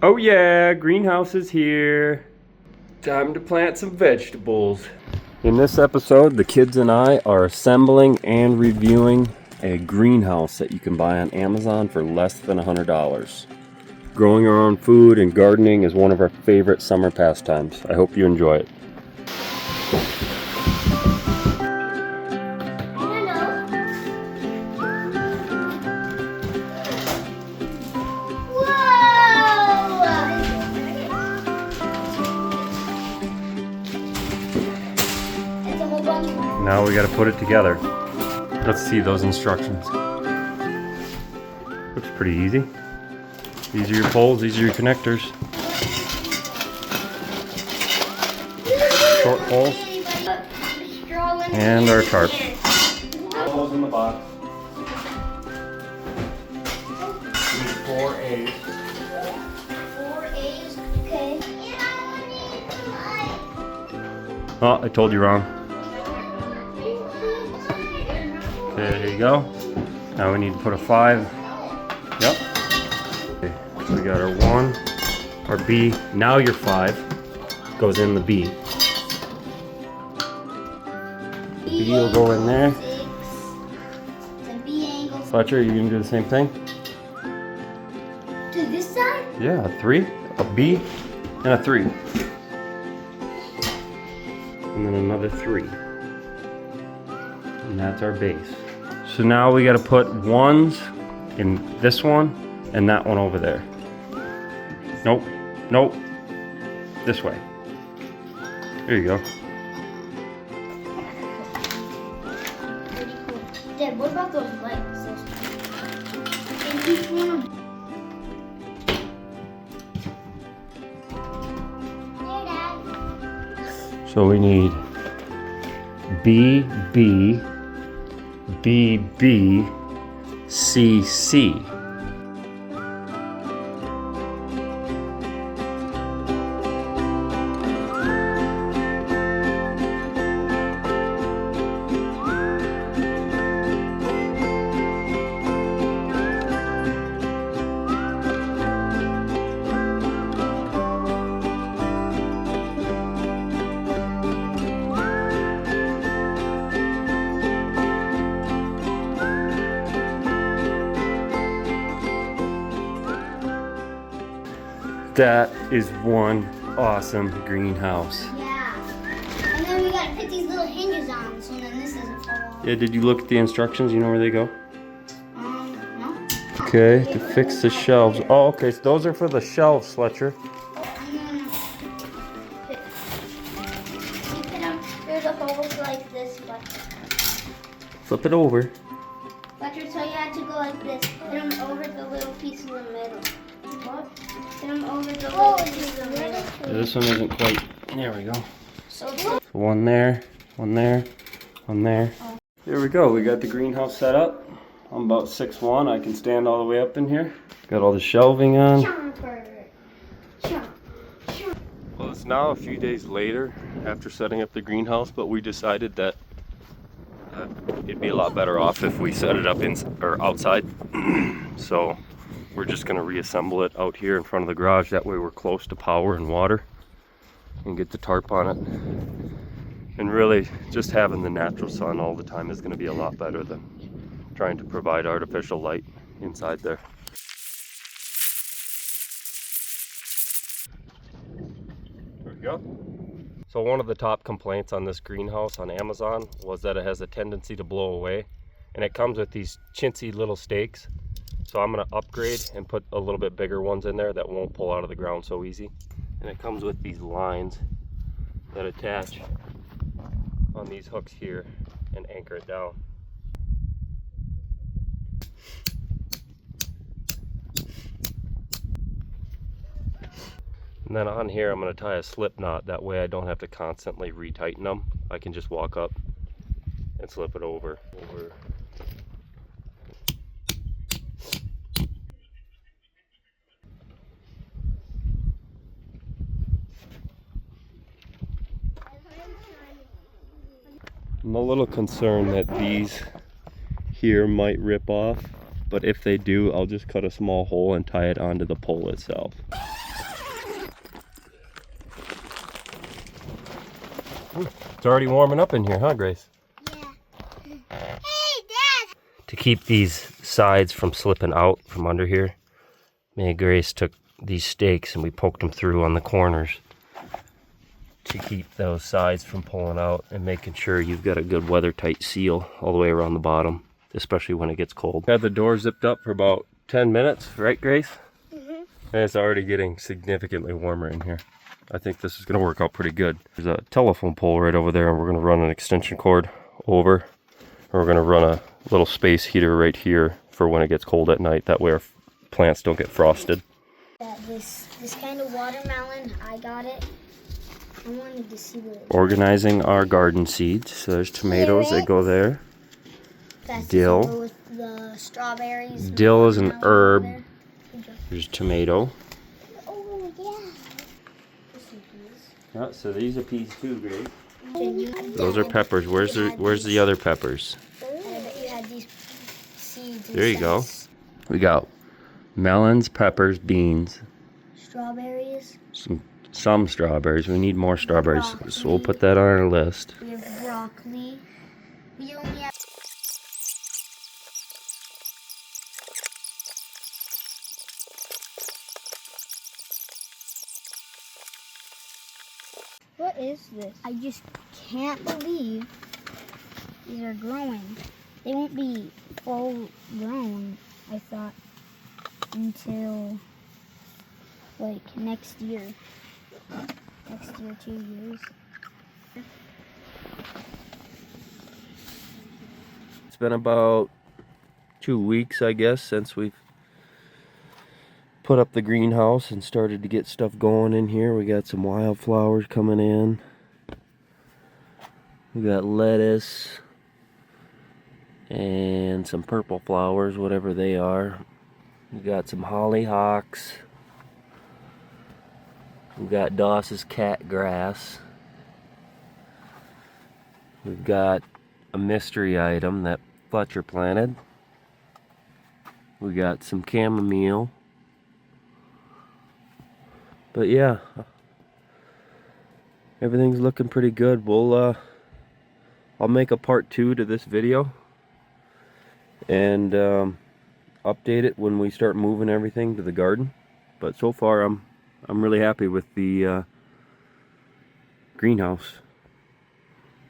Oh yeah, greenhouse is here. Time to plant some vegetables. In this episode, the kids and I are assembling and reviewing a greenhouse that you can buy on Amazon for less than $100. Growing our own food and gardening is one of our favorite summer pastimes. I hope you enjoy it. Now we got to put it together. Let's see those instructions. Looks pretty easy. These are your poles, these are your connectors. Short poles. And our tarp. Poles in the box. We need 4 A's. 4 A's, okay. Oh, I told you wrong. Okay, there you go. Now we need to put a 5. Yep. Okay, so we got our 1, our B. Now your 5 goes in the B. The B will go in there. Fletcher, are you gonna do the same thing? To this side? Yeah, a 3, a B, and a 3. And then another 3. And that's our base. So now we gotta put 1s in this one and that one over there. Nope, nope, this way. There you go. Dad, what about those legs? And each one of So we need B, B, B, B, C, C. That is one awesome greenhouse. Yeah. And then we gotta put these little hinges on so then this doesn't fall off. Yeah, did you look at the instructions? You know where they go? No. Okay, to fix the shelves. Oh, okay, so those are for the shelves, Fletcher. There's a holes like this, but Flip it over. Fletcher, so you had to go like this. Put them over the little piece in the middle. What? Put them over the little piece in the middle. This one isn't quite. There we go. So One there, one there, one there. There we go. We got the greenhouse set up. I'm about 6'1". I can stand all the way up in here. Got all the shelving on. Well, it's now a few days later after setting up the greenhouse, but we decided that it'd be a lot better off if we set it up outside. So we're just going to reassemble it out here in front of the garage. That way we're close to power and water and get the tarp on it. And really just having the natural sun all the time is going to be a lot better than trying to provide artificial light inside there. There we go. So one of the top complaints on this greenhouse on Amazon was that it has a tendency to blow away, and it comes with these chintzy little stakes. So I'm going to upgrade and put a little bit bigger ones in there that won't pull out of the ground so easy. And it comes with these lines that attach on these hooks here and anchor it down. And then on here I'm going to tie a slip knot. That way I don't have to constantly retighten them. I can just walk up and slip it over. I'm a little concerned that these here might rip off, but if they do, I'll just cut a small hole and tie it onto the pole itself. It's already warming up in here, huh, Grace? Yeah. Hey, Dad! To keep these sides from slipping out from under here, me and Grace took these stakes and we poked them through on the corners to keep those sides from pulling out and making sure you've got a good weather-tight seal all the way around the bottom, especially when it gets cold. Had the door zipped up for about 10 minutes, right, Grace? Mm-hmm. And it's already getting significantly warmer in here. I think this is going to work out pretty good. There's a telephone pole right over there, and we're going to run an extension cord over. And we're going to run a little space heater right here for when it gets cold at night. That way our plants don't get frosted. This kind of watermelon, I got it. I wanted to see what it Organizing our garden seeds. So there's tomatoes that go there. That's Dill. to go with the strawberries. Dill is an watermelon herb. over there. Good job. There's tomato. Oh, yeah. This is peas. Oh, so these are peas too, Grace. Then you had Those are peppers. Where's the other peppers? I bet you had these seeds. There you go. instead. We got melons, peppers, beans, Strawberries. some strawberries. We need more strawberries, so we'll put that on our list. We have broccoli. We only have. What is this? I just can't believe these are growing. They won't be full grown, I thought, until like next year. Next year, 2 years. It's been about 2 weeks, I guess, since we've put up the greenhouse and started to get stuff going in here. We got some wildflowers coming in. We got lettuce and some purple flowers, whatever they are. We got some hollyhocks. We got Doss's cat grass. We've got a mystery item that Fletcher planted. We got some chamomile. But yeah, everything's looking pretty good. I'll make a part 2 to this video and update it when we start moving everything to the garden. But so far I'm really happy with the greenhouse.